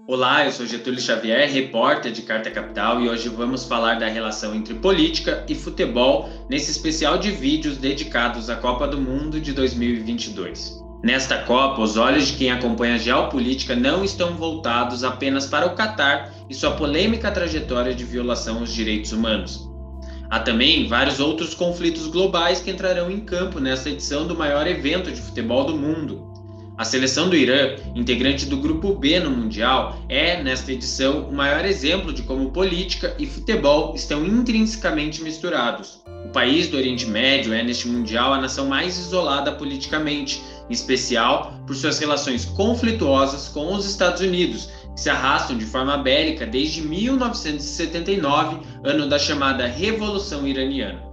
Olá, eu sou Getúlio Xavier, repórter de Carta Capital, e hoje vamos falar da relação entre política e futebol nesse especial de vídeos dedicados à Copa do Mundo de 2022. Nesta Copa, os olhos de quem acompanha a geopolítica não estão voltados apenas para o Catar e sua polêmica trajetória de violação aos direitos humanos. Há também vários outros conflitos globais que entrarão em campo nesta edição do maior evento de futebol do mundo. A seleção do Irã, integrante do Grupo B no Mundial, é, nesta edição, o maior exemplo de como política e futebol estão intrinsecamente misturados. O país do Oriente Médio é, neste Mundial, a nação mais isolada politicamente, em especial por suas relações conflituosas com os Estados Unidos, que se arrastam de forma bélica desde 1979, ano da chamada Revolução Iraniana.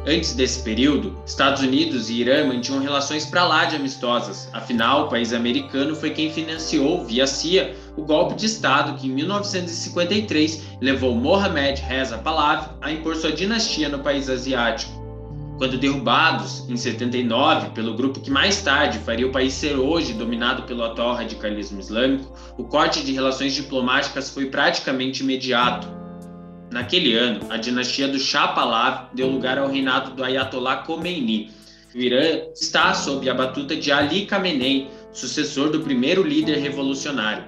Antes desse período, Estados Unidos e Irã mantinham relações para lá de amistosas, afinal o país americano foi quem financiou, via CIA, o golpe de Estado que em 1953 levou Mohammad Reza Pahlavi a impor sua dinastia no país asiático. Quando derrubados, em 79, pelo grupo que mais tarde faria o país ser hoje dominado pelo atual radicalismo islâmico, o corte de relações diplomáticas foi praticamente imediato. Naquele ano, a dinastia do Shah Pahlavi deu lugar ao reinado do Ayatollah Khomeini. O Irã está sob a batuta de Ali Khamenei, sucessor do primeiro líder revolucionário.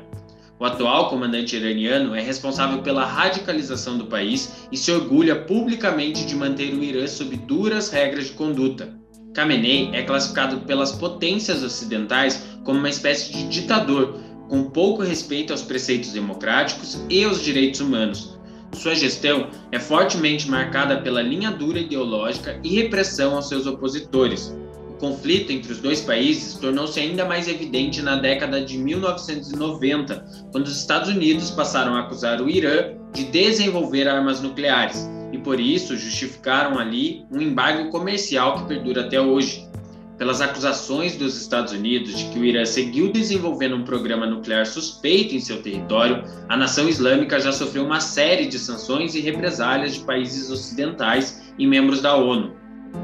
O atual comandante iraniano é responsável pela radicalização do país e se orgulha publicamente de manter o Irã sob duras regras de conduta. Khamenei é classificado pelas potências ocidentais como uma espécie de ditador, com pouco respeito aos preceitos democráticos e aos direitos humanos. Sua gestão é fortemente marcada pela linha dura ideológica e repressão aos seus opositores. O conflito entre os dois países tornou-se ainda mais evidente na década de 1990, quando os Estados Unidos passaram a acusar o Irã de desenvolver armas nucleares e, por isso, justificaram ali um embargo comercial que perdura até hoje. Pelas acusações dos Estados Unidos de que o Irã seguiu desenvolvendo um programa nuclear suspeito em seu território, a nação islâmica já sofreu uma série de sanções e represálias de países ocidentais e membros da ONU.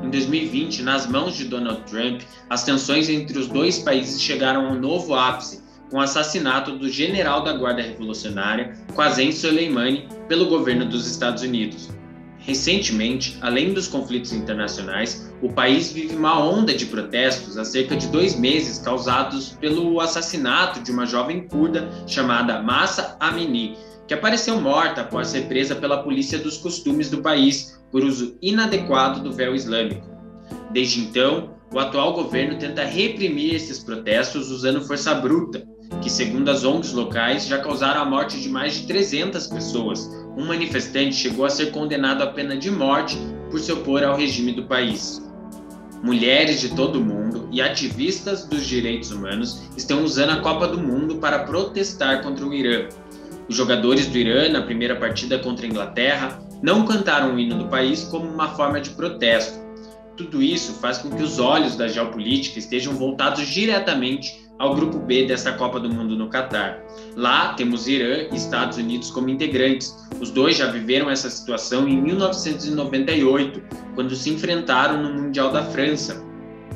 Em 2020, nas mãos de Donald Trump, as tensões entre os dois países chegaram a um novo ápice, com o assassinato do general da Guarda Revolucionária, Qasem Soleimani, pelo governo dos Estados Unidos. Recentemente, além dos conflitos internacionais, o país vive uma onda de protestos há cerca de 2 meses causados pelo assassinato de uma jovem curda chamada Mahsa Amini, que apareceu morta após ser presa pela polícia dos costumes do país por uso inadequado do véu islâmico. Desde então, o atual governo tenta reprimir esses protestos usando força bruta, que, segundo as ONGs locais, já causaram a morte de mais de 300 pessoas. Um manifestante chegou a ser condenado à pena de morte por se opor ao regime do país. Mulheres de todo o mundo e ativistas dos direitos humanos estão usando a Copa do Mundo para protestar contra o Irã. Os jogadores do Irã, na primeira partida contra a Inglaterra, não cantaram o hino do país como uma forma de protesto. Tudo isso faz com que os olhos da geopolítica estejam voltados diretamente ao Grupo B desta Copa do Mundo no Catar. Lá temos Irã e Estados Unidos como integrantes. Os dois já viveram essa situação em 1998, quando se enfrentaram no Mundial da França.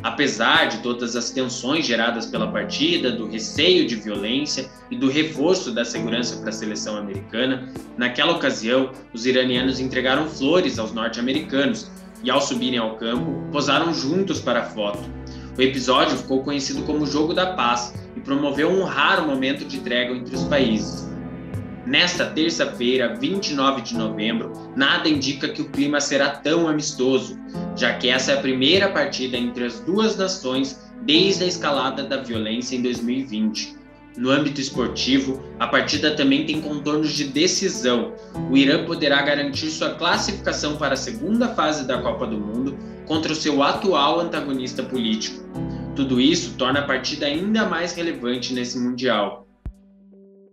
Apesar de todas as tensões geradas pela partida, do receio de violência e do reforço da segurança para a seleção americana, naquela ocasião, os iranianos entregaram flores aos norte-americanos e, ao subirem ao campo, posaram juntos para a foto. O episódio ficou conhecido como Jogo da Paz e promoveu um raro momento de trégua entre os países. Nesta terça-feira, 29 de novembro, nada indica que o clima será tão amistoso, já que essa é a primeira partida entre as duas nações desde a escalada da violência em 2020. No âmbito esportivo, a partida também tem contornos de decisão. O Irã poderá garantir sua classificação para a segunda fase da Copa do Mundo contra o seu atual antagonista político. Tudo isso torna a partida ainda mais relevante nesse Mundial.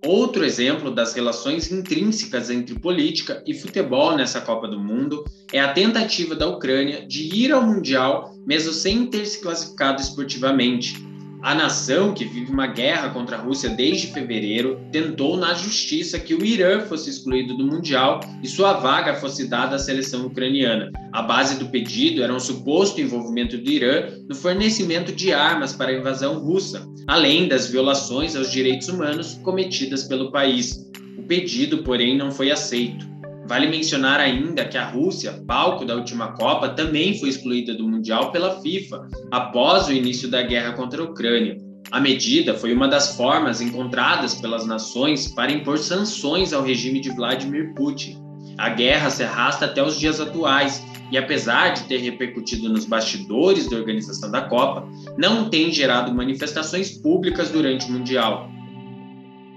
Outro exemplo das relações intrínsecas entre política e futebol nessa Copa do Mundo é a tentativa da Ucrânia de ir ao Mundial mesmo sem ter se classificado esportivamente. A nação, que vive uma guerra contra a Rússia desde fevereiro, tentou na justiça que o Irã fosse excluído do Mundial e sua vaga fosse dada à seleção ucraniana. A base do pedido era um suposto envolvimento do Irã no fornecimento de armas para a invasão russa, além das violações aos direitos humanos cometidas pelo país. O pedido, porém, não foi aceito. Vale mencionar ainda que a Rússia, palco da última Copa, também foi excluída do Mundial pela FIFA, após o início da guerra contra a Ucrânia. A medida foi uma das formas encontradas pelas nações para impor sanções ao regime de Vladimir Putin. A guerra se arrasta até os dias atuais e, apesar de ter repercutido nos bastidores da organização da Copa, não tem gerado manifestações públicas durante o Mundial.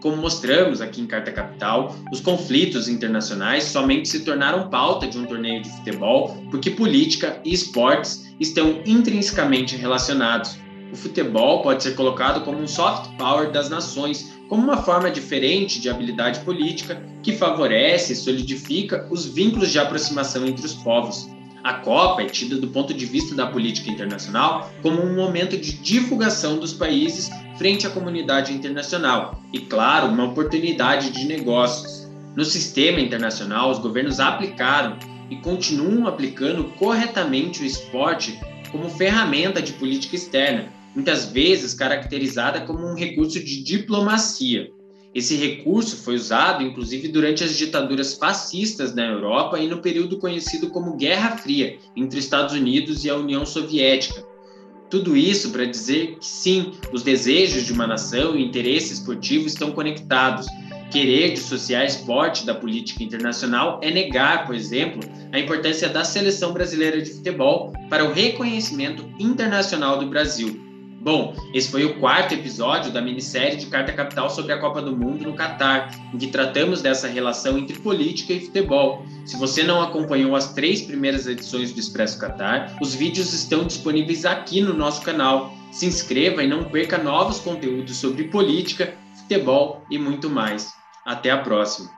Como mostramos aqui em Carta Capital, os conflitos internacionais somente se tornaram pauta de um torneio de futebol porque política e esportes estão intrinsecamente relacionados. O futebol pode ser colocado como um soft power das nações, como uma forma diferente de habilidade política que favorece e solidifica os vínculos de aproximação entre os povos. A Copa é tida do ponto de vista da política internacional como um momento de divulgação dos países frente à comunidade internacional e, claro, uma oportunidade de negócios. No sistema internacional, os governos aplicaram e continuam aplicando corretamente o esporte como ferramenta de política externa, muitas vezes caracterizada como um recurso de diplomacia. Esse recurso foi usado, inclusive, durante as ditaduras fascistas na Europa e no período conhecido como Guerra Fria, entre Estados Unidos e a União Soviética. Tudo isso para dizer que, sim, os desejos de uma nação e o interesse esportivo estão conectados. Querer dissociar esporte da política internacional é negar, por exemplo, a importância da seleção brasileira de futebol para o reconhecimento internacional do Brasil. Bom, esse foi o 4º episódio da minissérie de Carta Capital sobre a Copa do Mundo no Catar, em que tratamos dessa relação entre política e futebol. Se você não acompanhou as 3 primeiras edições do Expresso Catar, os vídeos estão disponíveis aqui no nosso canal. Se inscreva e não perca novos conteúdos sobre política, futebol e muito mais. Até a próxima!